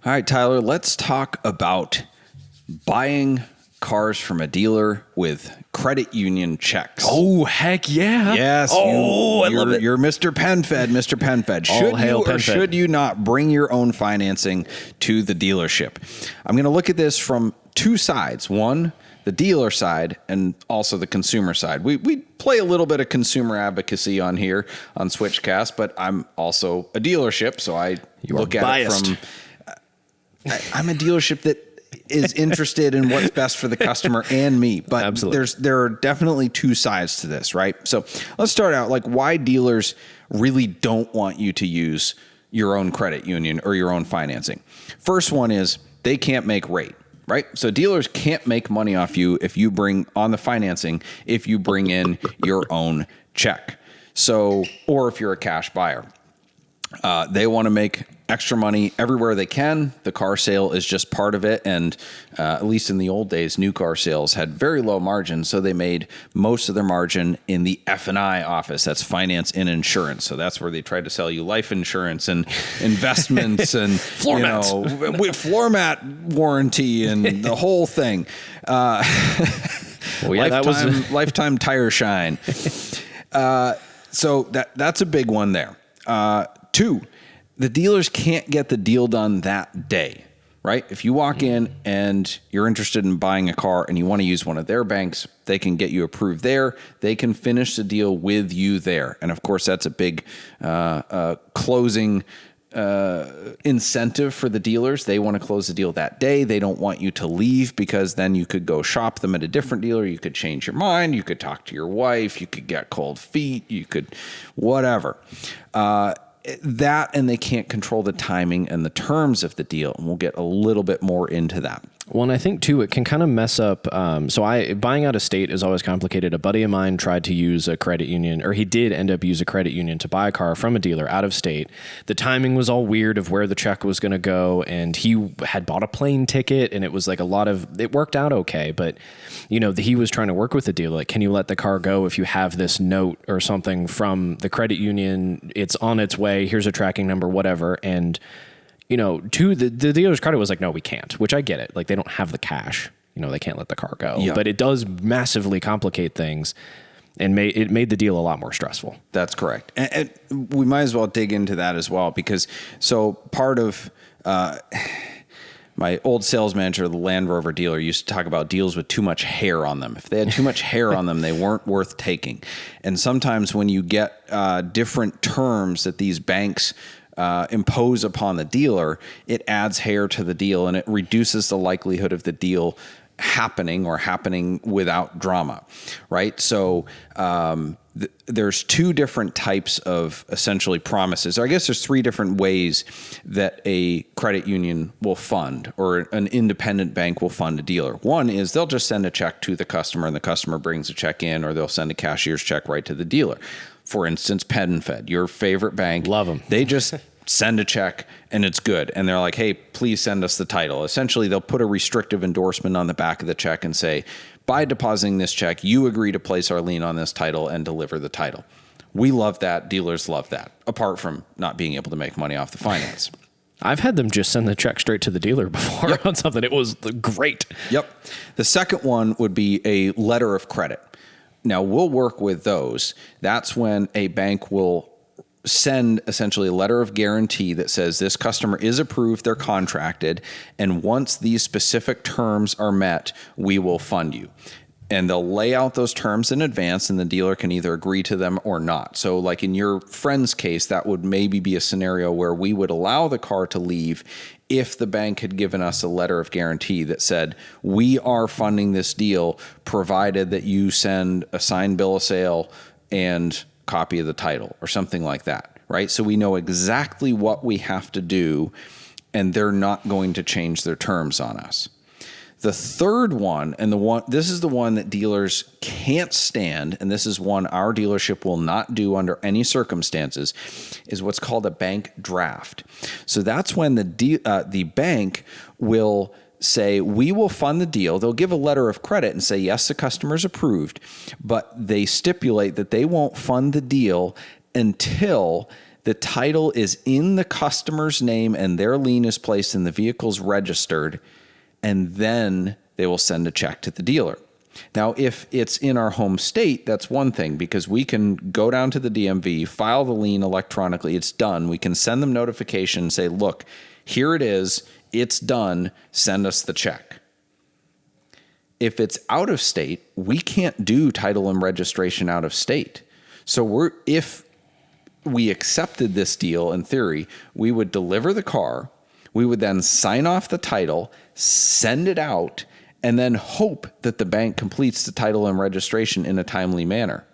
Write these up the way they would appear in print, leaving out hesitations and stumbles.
All right, Tyler, let's talk about buying cars from a dealer with credit union checks. Oh, heck yeah. Yes. I love it. You're Mr. PenFed, Mr. PenFed. Should you or should you not bring your own financing to the dealership? I'm going to look at this from two sides. One, the dealer side, and also the consumer side. We play a little bit of consumer advocacy on here on Switchcast, but I'm also a dealership, so I look at it from... I'm a dealership that is interested in what's best for the customer and me, but Absolutely. there are definitely two sides to this, right? So let's start out like why dealers really don't want you to use your own credit union or your own financing. First one is they can't make rate, right? So dealers can't make money off you if you bring on the financing, if you bring in your own check. So, or if you're a cash buyer. They want to make extra money everywhere they can. The car sale is just part of it. And at least in the old days, new car sales had very low margins. So they made most of their margin in the F&I office. That's finance and insurance. So that's where they tried to sell you life insurance and investments and floor mats. Floor mat warranty and the whole thing. Lifetime tire shine. So that's a big one there. Two, the dealers can't get the deal done that day, right? If you walk in and you're interested in buying a car and you want to use one of their banks, they can get you approved there. They can finish the deal with you there. And of course, that's a big closing incentive for the dealers. They want to close the deal that day. They don't want you to leave because then you could go shop them at a different dealer. You could change your mind. You could talk to your wife. You could get cold feet. You could whatever. That, and they can't control the timing and the terms of the deal. And we'll get a little bit more into that. Well, and I think, too, it can kind of mess up. Buying out of state is always complicated. A buddy of mine tried to use a credit union, or he did end up use a credit union to buy a car from a dealer out of state. The timing was all weird of where the check was going to go, and he had bought a plane ticket, and it was like it worked out okay. But, he was trying to work with the dealer. Like, can you let the car go if you have this note or something from the credit union? It's on its way. Here's a tracking number, whatever. And the dealer's credit was like, no, we can't, which I get it. Like, they don't have the cash, they can't let the car go, but it does massively complicate things and it made the deal a lot more stressful. That's correct. And we might as well dig into that as well, because part of, my old sales manager, the Land Rover dealer, used to talk about deals with too much hair on them. If they had too much hair on them, they weren't worth taking. And sometimes when you get different terms that these banks impose upon the dealer, it adds hair to the deal and it reduces the likelihood of the deal happening without drama, right? So there's two different types of essentially promises. Or I guess there's three different ways that a credit union will fund or an independent bank will fund a dealer. One is they'll just send a check to the customer and the customer brings a check in, or they'll send a cashier's check right to the dealer. For instance, PenFed, your favorite bank. Love them. They just send a check and it's good. And they're like, hey, please send us the title. Essentially, they'll put a restrictive endorsement on the back of the check and say, by depositing this check, you agree to place our lien on this title and deliver the title. We love that. Dealers love that, apart from not being able to make money off the finance. I've had them just send the check straight to the dealer before on something. It was great. Yep. The second one would be a letter of credit. Now, we'll work with those. That's when a bank will send essentially a letter of guarantee that says this customer is approved, they're contracted, and once these specific terms are met, we will fund you. And they'll lay out those terms in advance, and the dealer can either agree to them or not. So like in your friend's case, that would maybe be a scenario where we would allow the car to leave if the bank had given us a letter of guarantee that said, we are funding this deal provided that you send a signed bill of sale and copy of the title or something like that, right? So we know exactly what we have to do, and they're not going to change their terms on us. The third one, and this is the one that dealers can't stand, and this is one our dealership will not do under any circumstances, is what's called a bank draft. So that's when the bank will say, we will fund the deal. They'll give a letter of credit and say, yes, the customer's approved, but they stipulate that they won't fund the deal until the title is in the customer's name and their lien is placed and the vehicle's registered, and then they will send a check to the dealer. Now, if it's in our home state, that's one thing, because we can go down to the DMV, file the lien electronically. It's done. We can send them notification and say, look, here it is. It's done. Send us the check. If it's out of state, we can't do title and registration out of state. So if we accepted this deal, in theory, we would deliver the car. We would then sign off the title, send it out, and then hope that the bank completes the title and registration in a timely manner.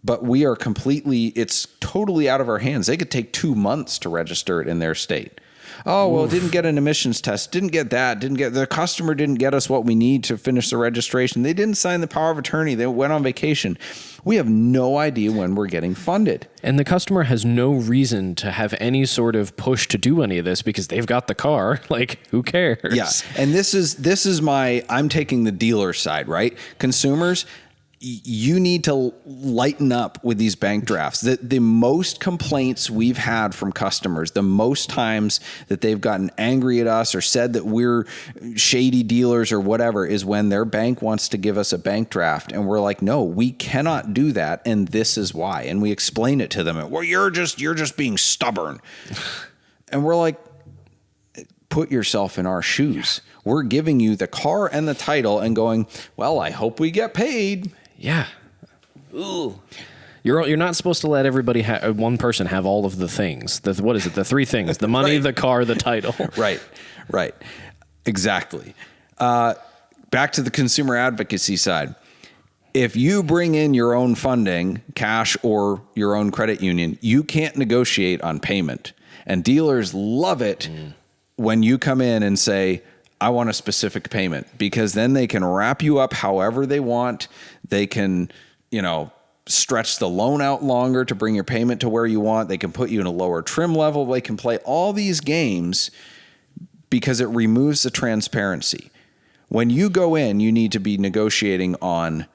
But we are it's totally out of our hands. They could take 2 months to register it in their state. Oh, well, didn't get an emissions test, didn't get that, the customer didn't get us what we need to finish the registration. They didn't sign the power of attorney. They went on vacation. We have no idea when we're getting funded. And the customer has no reason to have any sort of push to do any of this because they've got the car. Like, who cares? Yeah. And this is I'm taking the dealer side, right? Consumers, you need to lighten up with these bank drafts. The most complaints we've had from customers, the most times that they've gotten angry at us or said that we're shady dealers or whatever, is when their bank wants to give us a bank draft. And we're like, no, we cannot do that. And this is why. And we explain it to them. Well, you're just being stubborn. And we're like, put yourself in our shoes. We're giving you the car and the title and going, well, I hope we get paid. Yeah. Ooh. You're not supposed to let everybody one person have all of the things. What is it? The three things: the money, right, the car, the title. Right. Exactly. Back to the consumer advocacy side. If you bring in your own funding, cash or your own credit union, you can't negotiate on payment. And dealers love it when you come in and say, I want a specific payment, because then they can wrap you up however they want. They can, stretch the loan out longer to bring your payment to where you want. They can put you in a lower trim level. They can play all these games because it removes the transparency. When you go in, you need to be negotiating on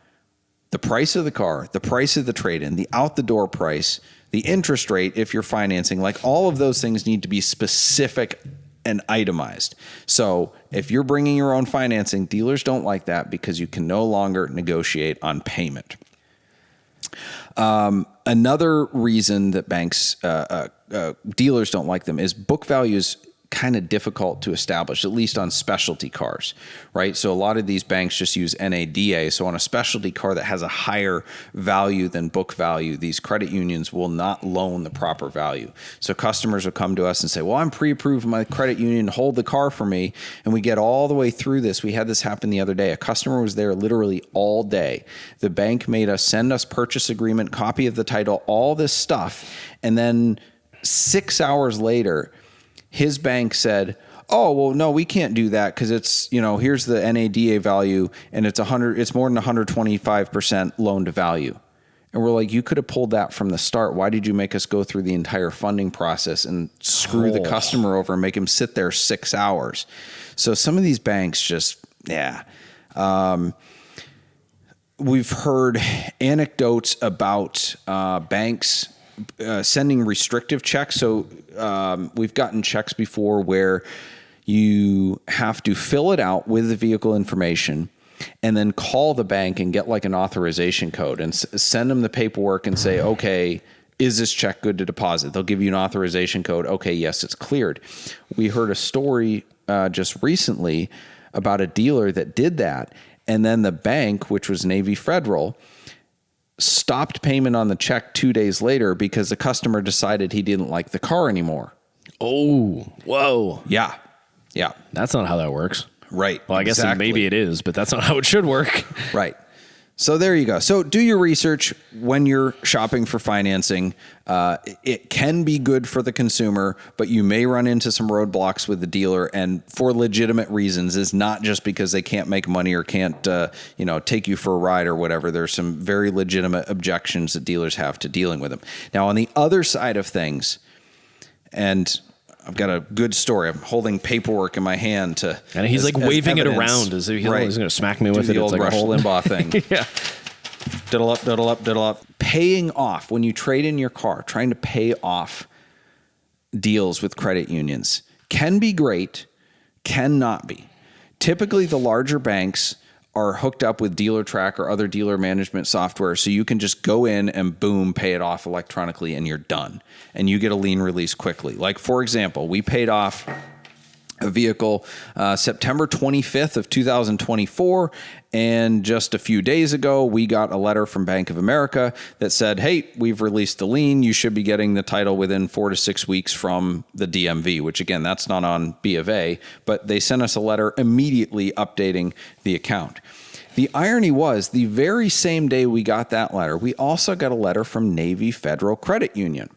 the price of the car, the price of the trade-in, the out-the-door price, the interest rate if you're financing. Like, all of those things need to be specific and itemized. So if you're bringing your own financing, dealers don't like that because you can no longer negotiate on payment. Another reason that dealers don't like them is book values kind of difficult to establish, at least on specialty cars, right? So a lot of these banks just use NADA. So on a specialty car that has a higher value than book value, these credit unions will not loan the proper value. So customers will come to us and say, well, I'm pre-approved my credit union, hold the car for me. And we get all the way through this. We had this happen the other day. A customer was there literally all day. The bank made us send us purchase agreement, copy of the title, all this stuff. And then 6 hours later, his bank said, oh, well, no, we can't do that because it's, here's the NADA value and it's more than 125% loan to value. And we're like, you could have pulled that from the start. Why did you make us go through the entire funding process and screw the customer over and make him sit there 6 hours? So some of these banks just, we've heard anecdotes about banks sending restrictive checks. So we've gotten checks before where you have to fill it out with the vehicle information and then call the bank and get like an authorization code and send them the paperwork and say, okay, is this check good to deposit? They'll give you an authorization code. Okay, yes, it's cleared. We heard a story just recently about a dealer that did that. And then the bank, which was Navy Federal, stopped payment on the check 2 days later because the customer decided he didn't like the car anymore. Oh, whoa. Yeah. That's not how that works. Right. Well, I guess maybe it is, but that's not how it should work. Right. So there you go. So do your research when you're shopping for financing. It can be good for the consumer, but you may run into some roadblocks with the dealer, and for legitimate reasons. Is not just because they can't make money or can't, take you for a ride or whatever. There's some very legitimate objections that dealers have to dealing with them. Now, on the other side of things, and I've got a good story. I'm holding paperwork in my hand and he's like waving it around as if he's going to smack me with it. The old Rush Limbaugh thing. Yeah. Diddle up. Paying off when you trade in your car, trying to pay off deals with credit unions can be great, cannot be. Typically, the larger banks are hooked up with DealerTrack or other dealer management software, so you can just go in and boom, pay it off electronically, and you're done. And you get a lien release quickly. Like, for example, we paid off a vehicle September 25th of 2024, and just a few days ago, we got a letter from Bank of America that said, hey, we've released the lien. You should be getting the title within 4 to 6 weeks from the DMV, which again, that's not on B of A, but they sent us a letter immediately updating the account. The irony was, the very same day we got that letter, we also got a letter from Navy Federal Credit Union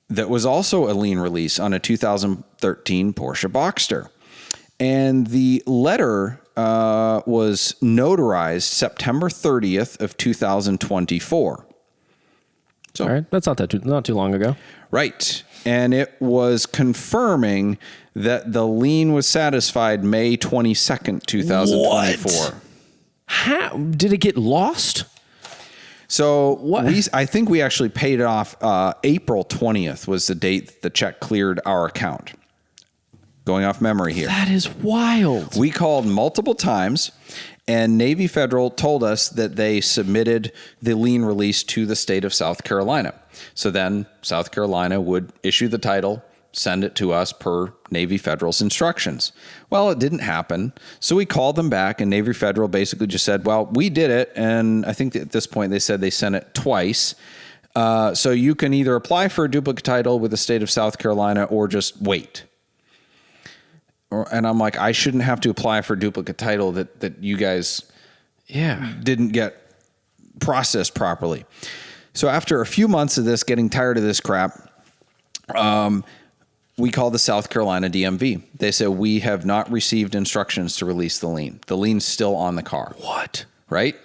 that was also a lien release on a 2013 Porsche Boxster. And the letter was notarized September 30th of 2024. So, all right, that's not too long ago. Right. And it was confirming that the lien was satisfied May 22nd, 2024. What? How? Did it get lost? So I think we actually paid it off April 20th was the date the check cleared our account. Going off memory here. That is wild. We called multiple times, and Navy Federal told us that they submitted the lien release to the state of South Carolina. So then South Carolina would issue the title, send it to us per Navy Federal's instructions. Well, it didn't happen. So we called them back, and Navy Federal basically just said, well, we did it. And I think at this point they said they sent it twice. So you can either apply for a duplicate title with the state of South Carolina or just wait. And I'm like, I shouldn't have to apply for a duplicate title that you guys didn't get processed properly. So after a few months of this, getting tired of this crap, we called the South Carolina DMV. They said, we have not received instructions to release the lien. The lien's still on the car. What? Right?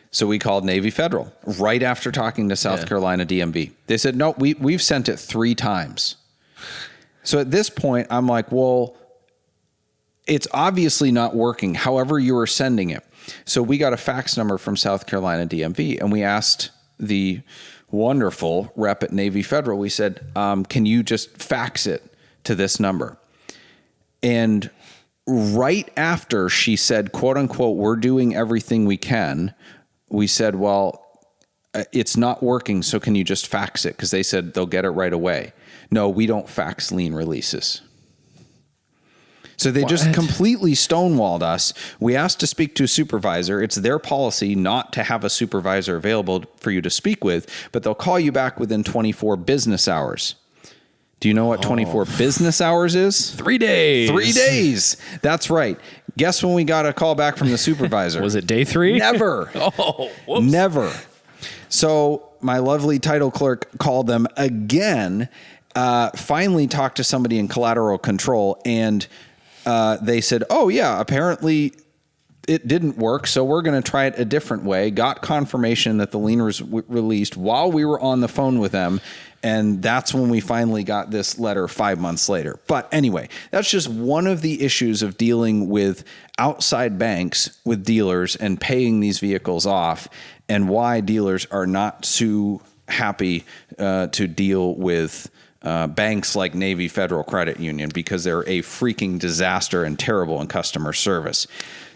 So we called Navy Federal right after talking to South Carolina DMV. They said, no, we've sent it 3 times. So at this point, I'm like, well, it's obviously not working, however you are sending it. So we got a fax number from South Carolina DMV, and we asked the wonderful rep at Navy Federal, we said, can you just fax it to this number? And right after she said, quote unquote, we're doing everything we can, we said, well, it's not working, so can you just fax it? Because they said they'll get it right away. No, we don't fax lien releases. So they just completely stonewalled us. We asked to speak to a supervisor. It's their policy not to have a supervisor available for you to speak with, but they'll call you back within 24 business hours. Do you know what 24 business hours is? 3 days. 3 days. That's right. Guess when we got a call back from the supervisor? Was it day 3? Never. Oh, whoops. Never. So my lovely title clerk called them again, finally talked to somebody in collateral control, and they said, oh, yeah, apparently it didn't work, so we're going to try it a different way. Got confirmation that the lien was released while we were on the phone with them, and that's when we finally got this letter 5 months later. But anyway, that's just one of the issues of dealing with outside banks with dealers and paying these vehicles off, and why dealers are not too happy to deal with banks like Navy Federal Credit Union, because they're a freaking disaster and terrible in customer service.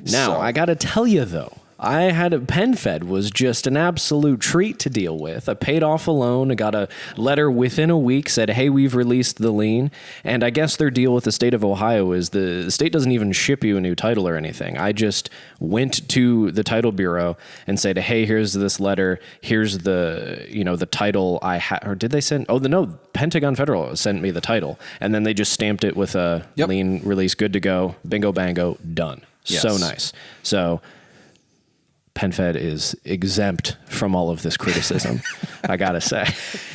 Now, I got to tell you, though, I had PenFed was just an absolute treat to deal with. I paid off a loan. I got a letter within a week, said, hey, we've released the lien. And I guess their deal with the state of Ohio is the state doesn't even ship you a new title or anything. I just went to the title bureau and said, hey, here's this letter. Here's the, the title I had. Or did they send? Oh, no, Pentagon Federal sent me the title. And then they just stamped it with a lien release, good to go, bingo, bango, done. Yes. So nice. So PenFed is exempt from all of this criticism, I gotta say.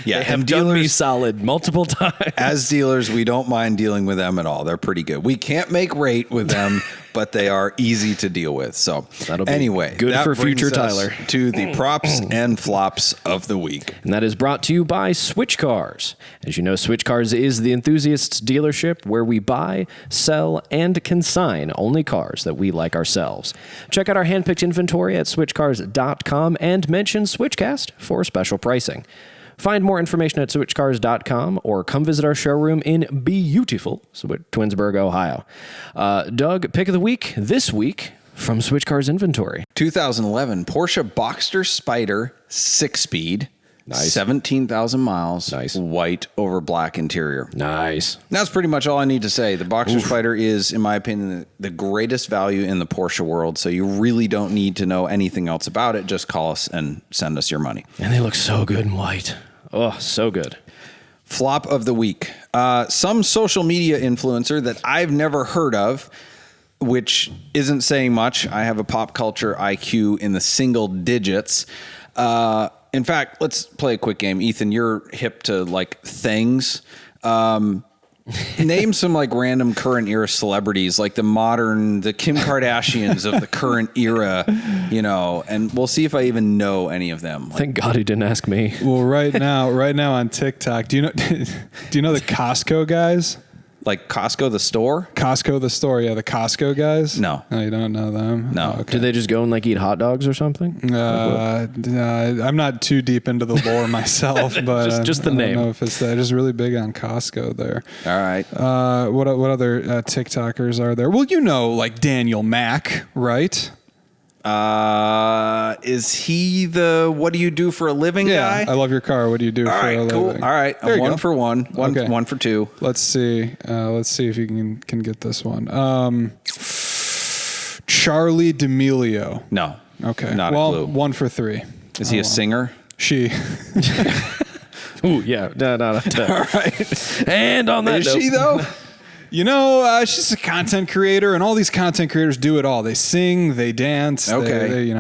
Yeah, they have done me solid multiple times. As dealers, we don't mind dealing with them at all. They're pretty good. We can't make rate with them, but they are easy to deal with. So anyway, good for future Tyler. To the props and flops of the week. And that is brought to you by Switchcars. As you know, Switchcars is the enthusiasts dealership where we buy, sell, and consign only cars that we like ourselves. Check out our handpicked inventory at switchcars.com and mention Switchcast for special pricing. Find more information at switchcars.com or come visit our showroom in beautiful Twinsburg, Ohio. Doug, pick of the week this week from Switch Cars inventory. 2011 Porsche Boxster Spyder 6-speed. Nice. 17,000 miles. Nice. White over black interior. Nice. That's pretty much all I need to say. The Boxster Spyder is, in my opinion, the greatest value in the Porsche world. So you really don't need to know anything else about it. Just call us and send us your money. And they look so good in white. Oh, so good. Flop of the week. Some social media influencer that I've never heard of, which isn't saying much. I have a pop culture IQ in the single digits. In fact, let's play a quick game. Ethan, you're hip to like things. Name some like random current era celebrities, like the Kim Kardashians of the current era, and we'll see if I even know any of them. Thank God he didn't ask me. Well, right now on TikTok, do you know the Costco guys? Like Costco the store? Costco the store, yeah, the Costco guys? No. Oh, you don't know them? No. Oh, okay. Do they just go and like eat hot dogs or something? I'm not too deep into the lore myself, but just the I name. don't know if it's that. Just really big on Costco there. All right. What other TikTokers are there? Well, like Daniel Mack, right? Is he the what do you do for a living guy? I love your car. What do you do for a living? Cool. All right. There you One go. for one. Okay. One for two. Let's see. Let's see if you can get this one. Charlie D'Amelio. No. Okay. Not a clue. 1 for 3. Is he a singer? She. Ooh, yeah. No. All right. And on that Is note, she though? She's a content creator, and all these content creators do it all. They sing, they dance, Okay. they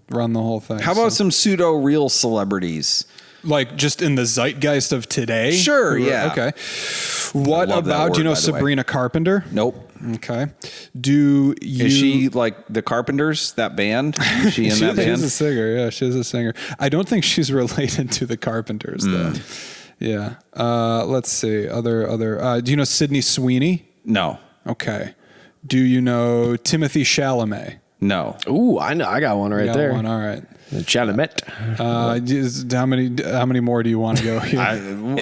run the whole thing. How about some pseudo real celebrities? like just in the zeitgeist of today? Sure, yeah. Okay. What love that about, word, do you know by the way. Sabrina Carpenter? Nope. Okay. Do you... Is she like the Carpenters, that band? Is she in that band? She's a singer. Yeah, she's a singer. I don't think she's related to the Carpenters, though. Yeah. Let's see. Do you know Sydney Sweeney? No. Okay. Do you know Timothy Chalamet? No. Ooh, I know. I got one right Got there. one. All right. Chalamet. How many more do you want to go here?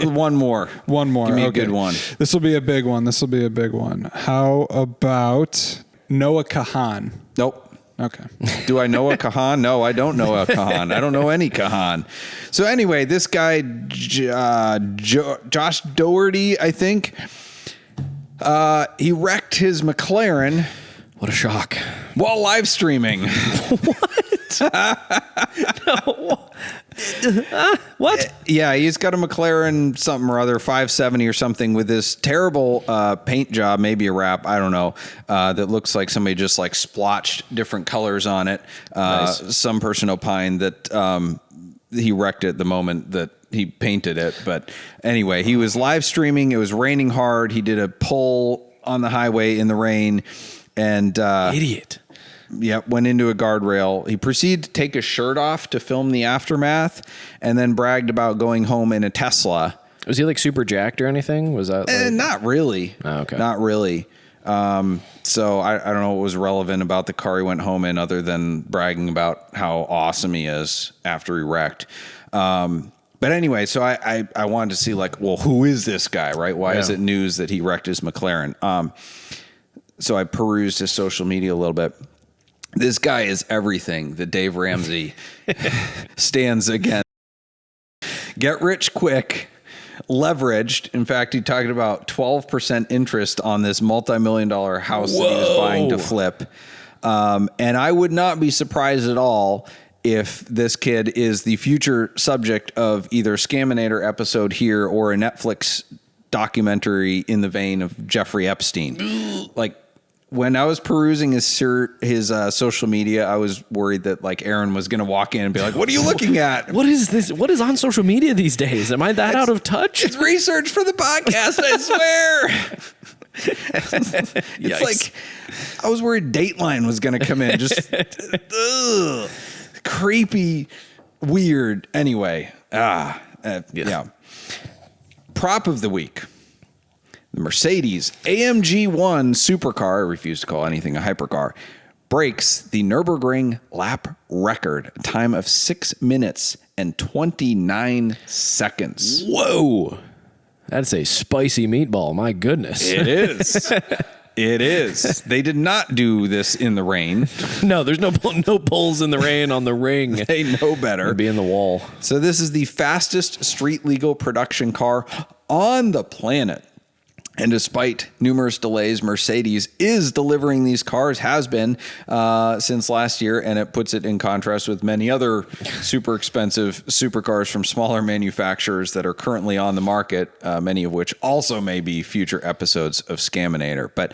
One more. One more. Give me a Okay. good one. This will be a big one. How about Noah Kahan? Nope. Okay. Do I know a Kahan? No, I don't know a Kahan. I don't know any Kahan. So anyway, this guy, Josh Doherty, I think, he wrecked his McLaren What a shock. while live streaming. What? Yeah, he's got a McLaren something or other, 570 or something, with this terrible paint job, maybe a wrap, I don't know, that looks like somebody just like splotched different colors on it. Nice. Some person opined that he wrecked it the moment that he painted it. But anyway, he was live streaming. It was raining hard. He did a pull on the highway in the rain and Idiot. yeah, went into a guardrail. He proceeded to take his shirt off to film the aftermath and then bragged about going home in a Tesla. Was he like super jacked or anything? Was that like... Not really. Oh, okay. Not really. So I don't know what was relevant about the car he went home in other than bragging about how awesome he is after he wrecked. But anyway, so I wanted to see like, well, who is this guy, right? Why is Yeah. it news that he wrecked his McLaren? So I perused his social media a little bit. This guy is everything that Dave Ramsey stands against. Get rich quick, leveraged. In fact, he talked about 12% interest on this multi-million-dollar house that he was buying to flip. And I would not be surprised at all if this kid is the future subject of either Scaminator episode here or a Netflix documentary in the vein of Jeffrey Epstein. Like, when I was perusing his social media, I was worried that like Aaron was going to walk in and be like, "What are you looking at? What is this? What is on social media these days? Am I that out of touch? It's research for the podcast, I swear." It's like I was worried Dateline was going to come in, just creepy, weird. Anyway, yeah. Prop of the week. The Mercedes AMG 1 supercar, I refuse to call anything a hypercar, breaks the Nürburgring lap record, a time of 6 minutes and 29 seconds. Whoa. That's a spicy meatball. My goodness. It is. It is. They did not do this in the rain. No, there's no pulls in the rain on the ring. They know better. It'd be in the wall. So this is the fastest street legal production car on the planet. And despite numerous delays, Mercedes is delivering these cars, has been since last year, and it puts it in contrast with many other super expensive supercars from smaller manufacturers that are currently on the market, many of which also may be future episodes of Scaminator. But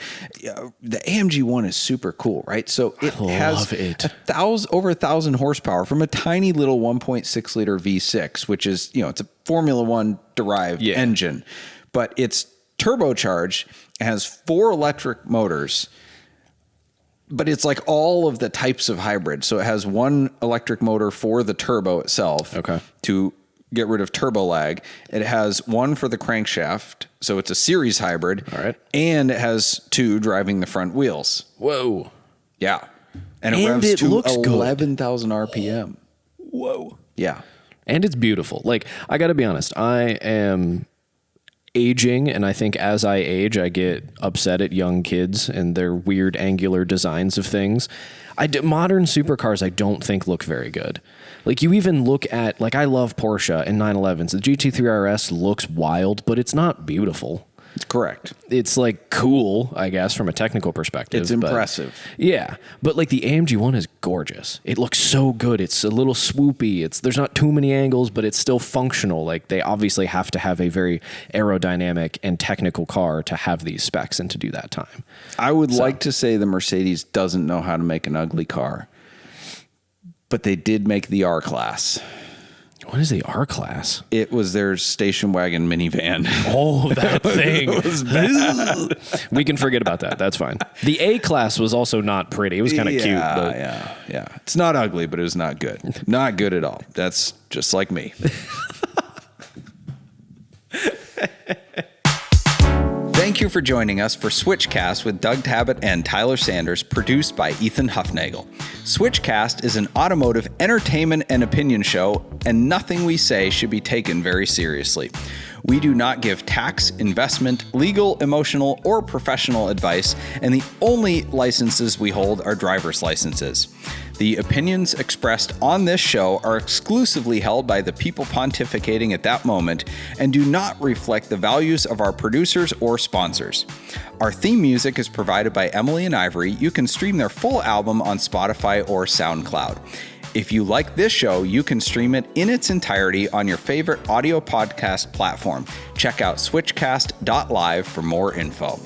the AMG 1 is super cool, right? So it has over 1,000 horsepower from a tiny little 1.6 liter V6, which is, it's a Formula One derived engine, but it's turbocharged. It has 4 electric motors, but it's like all of the types of hybrid. So it has 1 electric motor for the turbo itself to get rid of turbo lag. It has 1 for the crankshaft. So it's a series hybrid. All right. And it has 2 driving the front wheels. Whoa. Yeah. And it revs it to looks 11,000 RPM. Whoa. Yeah. And it's beautiful. Like, I got to be honest, I am aging, and I think as I age, I get upset at young kids and their weird angular designs of things. Modern supercars, I don't think look very good. Like, you even look at, like, I love Porsche and 911s. The GT3 RS looks wild, but it's not beautiful. Correct. It's like cool, I guess, from a technical perspective. It's impressive. Yeah. But like the AMG 1 is gorgeous. It looks so good. It's a little swoopy. There's not too many angles, but it's still functional. Like, they obviously have to have a very aerodynamic and technical car to have these specs and to do that time. I would like to say the Mercedes doesn't know how to make an ugly car, but they did make the R-Class. What is the R-Class? It was their station wagon minivan. Oh, that thing. It was bad. We can forget about that. That's fine. The A-Class was also not pretty. It was kind of cute. But Yeah. It's not ugly, but it was not good. Not good at all. That's just like me. Thank you for joining us for Switchcast with Doug Tabbitt and Tyler Sanders, produced by Ethan Huffnagel. Switchcast is an automotive entertainment and opinion show, and nothing we say should be taken very seriously. We do not give tax, investment, legal, emotional, or professional advice, and the only licenses we hold are driver's licenses. The opinions expressed on this show are exclusively held by the people pontificating at that moment and do not reflect the values of our producers or sponsors. Our theme music is provided by Emily and Ivory. You can stream their full album on Spotify or SoundCloud. If you like this show, you can stream it in its entirety on your favorite audio podcast platform. Check out switchcast.live for more info.